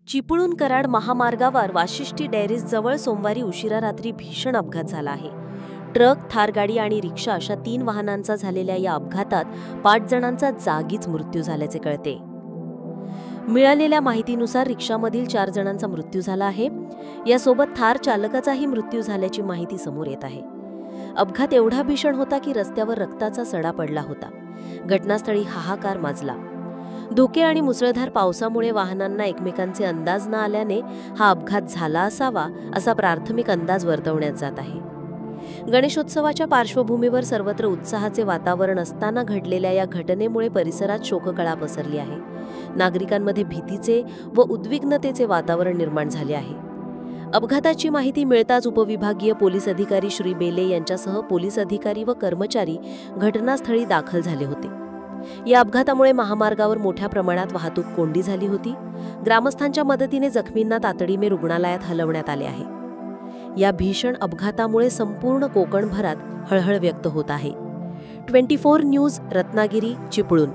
चिपळूण कराड महामार्गावर वाशिष्ठी डेअरीज जवळ सोमवारी उशिरा रात्री भीषण अपघात झाला आहे. ट्रक, थार गाडी आणि रिक्षा अशा 3 वाहनांचा झालेल्या या अपघातात 5 जणांचा जागीच मृत्यू झाल्याचे कळते. मिळालेल्या माहितीनुसार रिक्षामधील 4 जणांचा मृत्यू झाला आहे. यासोबत थार चालकाचाही मृत्यू झाल्याची माहिती समोर येत आहे. अपघात एवढा भीषण होता की रस्त्यावर रक्ताचा सडा पडला होता. घटनास्थळी हाहाकार माजला. धुके आणि मुसळधार पावसामुळे वाहनांना एकमेकांचे अंदाज न आल्याने हा अपघात झाला असावा असा प्राथमिक अंदाज वर्तवण्यात जात आहे. गणेशोत्सवाच्या पार्श्वभूमीवर सर्वत्र उत्साहाचे वातावरण असताना घडलेल्या या घटनेमुळे परिसरात शोककळा पसरली आहे. नागरिकांमध्ये भीतीचे व उद्विग्नतेचे वातावरण निर्माण झाले आहे. अपघाताची माहिती मिळताच उपविभागीय पोलीस अधिकारी श्री बेले यांच्यासह पोलीस अधिकारी व कर्मचारी घटनास्थळी दाखल झाले होते. या अपघातामुळे महामार्गावर मोठ्या प्रमाणात वाहतूक कोंडी झाली होती. ग्रामस्थांच्या मदतीने जखमींना तातडीने रुग्णालयात हलवण्यात आले आहे. या भीषण अपघातामुळे संपूर्ण कोकणभरात हळहळ व्यक्त होत आहे. 24 न्यूज, रत्नागिरी, चिपळूण.